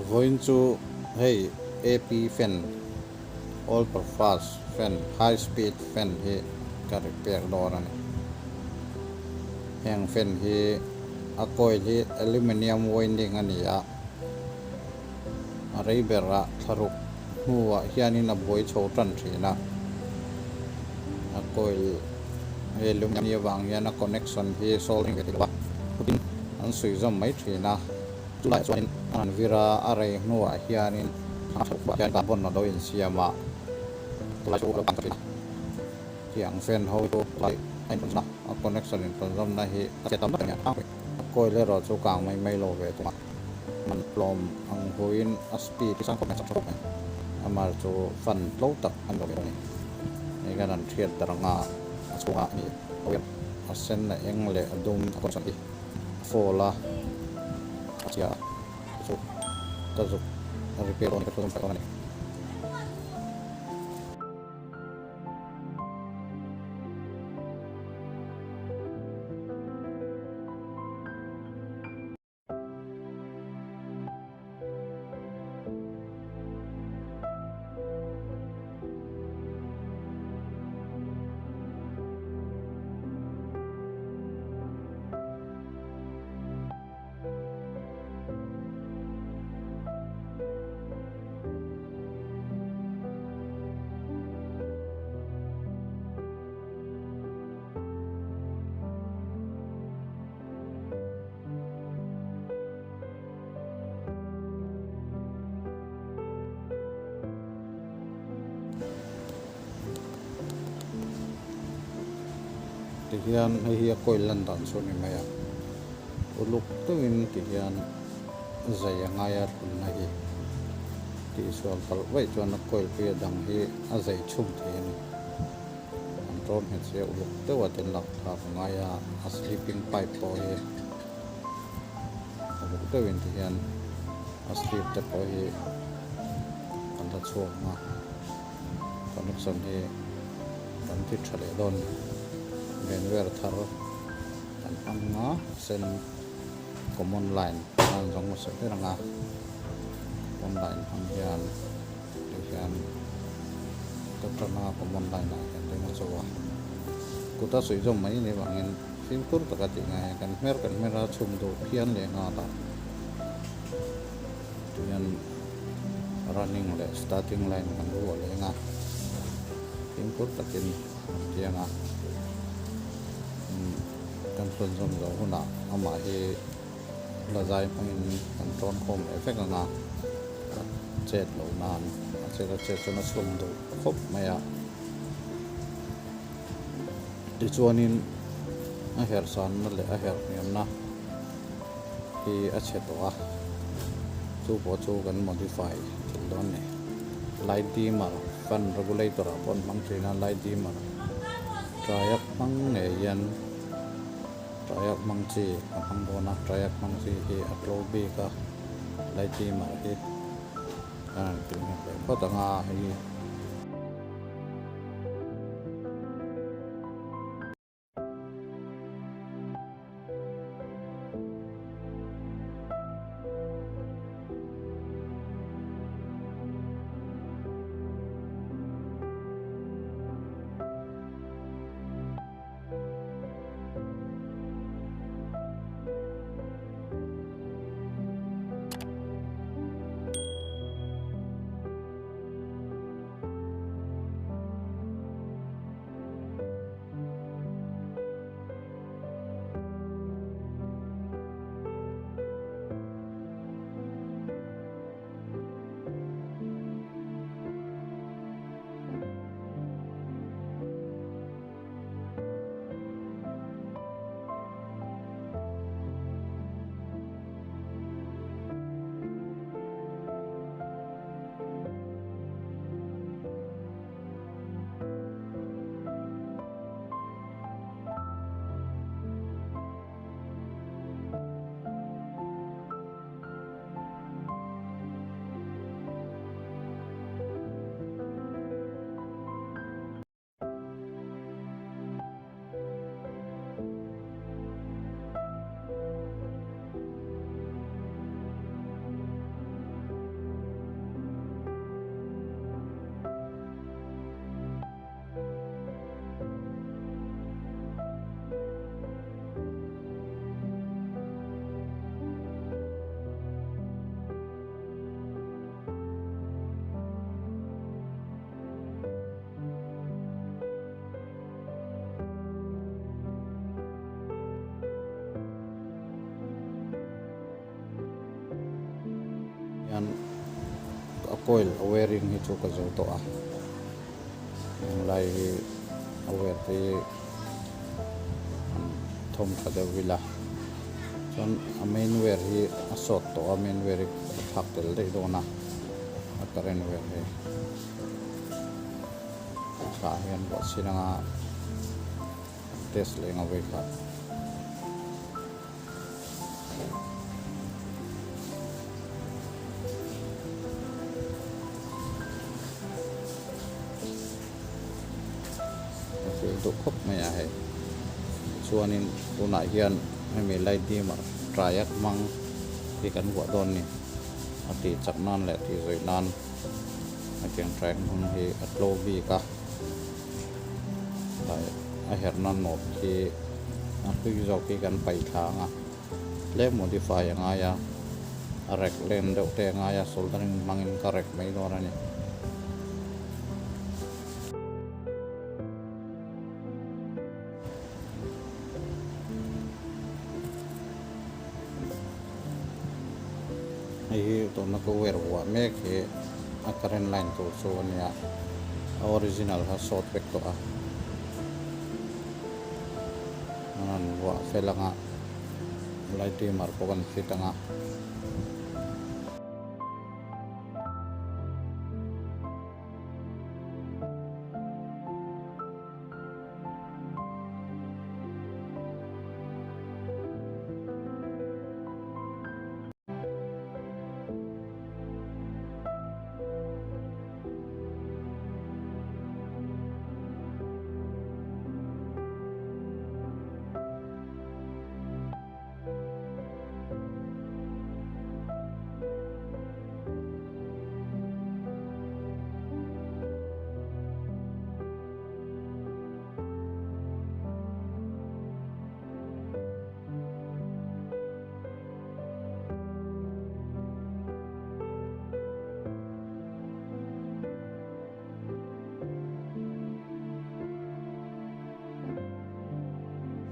going to hey AP fan all purpose fan high speed fan hi ka repair door ani hang fan hi a coil hi aluminum winding ani a rei bera tharuk huwa hianin a boi chho tan thina a coil aluminum wang hian a connection hi soldering ke tilwa putin an sui zam mai thina chulai chuanin an vira a rei hnuah hianin a thukwa hian carbon na do in siama tulai chu lo kan thina tiang fan ho to lai ai na a connection in zam na hi a chetam na a coil le ro chu kang mai lo ve tuมันปลอมอังหุยนอัสปีที่สร้างความสับสนอามาจูฟันโลตักอันโดนี้ในการเทียนตระงาสุภานี่เอาอย่างเส้นในเองเลยดุมคนสันติโฟล่าเจียจุกตะจุกรีเพย์อนกระตุ้นไปตอนนี้ tihian hei koi landan so ni maya uluk tuin tihian zai angaya na hi ti sual tal wai chuan koi pe dang hi a zai chum the ni antron he che uluk te wa ten lak tha ngaya a sleeping pipe po hi uluk tuin tihian a sleep te po hi anda chuak ma connection hi kan ti thale don Benwer thar an anga sen common line an jong se ranga common line an hian katana common line na kan dema chawa kuta sui jom mai ni bangin fin tur takati ngai kan mera chum do phian le nga ta tuyan running le starting line kan ro le nga fin tur takin tianga kan phun zom zo huna ama hi la zai pangin control home effect nga chet lo nan chet chona slum do khop maya ti chuanin a her san na le a her niam na hi a chet wa chu po chu kan modify til don ne light dimmer fan regulator pon mang trina light dimmer trayak mang ne yan trayak mang chi ang bona trayak mang chi hi atrobi ka light dimmer hi an tin ne ko ta nga hi an a coil wearing hi chu ka zo to a lai aware te thom khada wila chon a main wear hi a short to a main wear thak tel dei do na a current wear he ka hian bo sinanga test lenga we kha tu khop mai a he chuanin tuna hian me lai di ma tryak mang ti kan wa don ni ati chaknan le ti zoi nan ateng track hun hi atlo bi ka dai a her nan no ki a tu zo ki kan pai thanga le modify anga ya a rek len de te nga ya soldering mangin correct mai do ra ni ai to na ko wer wa me ke a current line to so nia original ha short back to a nan wa felanga light mar ko kan fitanga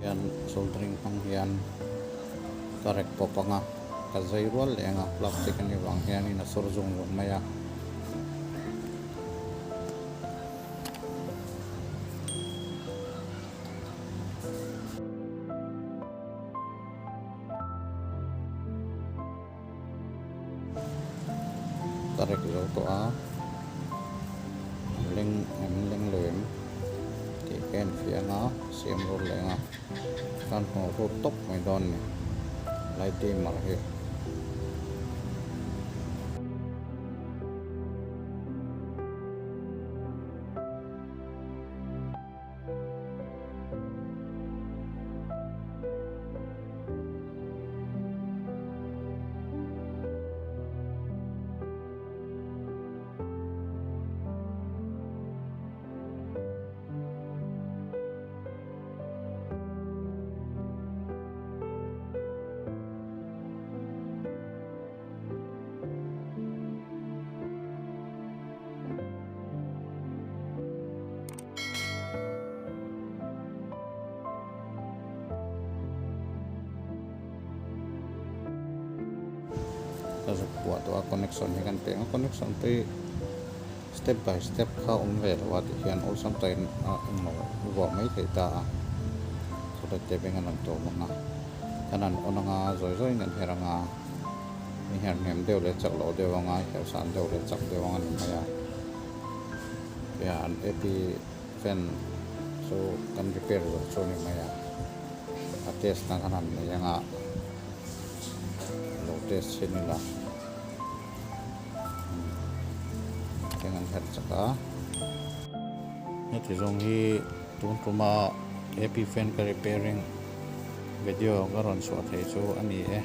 yan soldering pang hian correct po pa nga kazay roll nga plastic ni wang hian ina sorzong wang maya correct zo to a leng lem ti ken fia nga sim roll nga kan ho ro top mai don ni lai ti mar he ta buat to connection hi kan pe connection pe step by step kha ve wa ti hian all sometime no wa mai thei ta so ta te benga nan to ma kanan onanga zoi nan heranga ni her nem deu le chak lo deu nga her san deu le chak deu nga ma ya an epi fan so kan repair so ni ma ya a test na kanan ne nga lo test sinila dengan head chaka niti zong hi tun tuma epi fan ka repairing video garon so thei chu ani e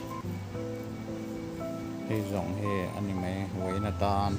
hei zong he ani mai hoina tan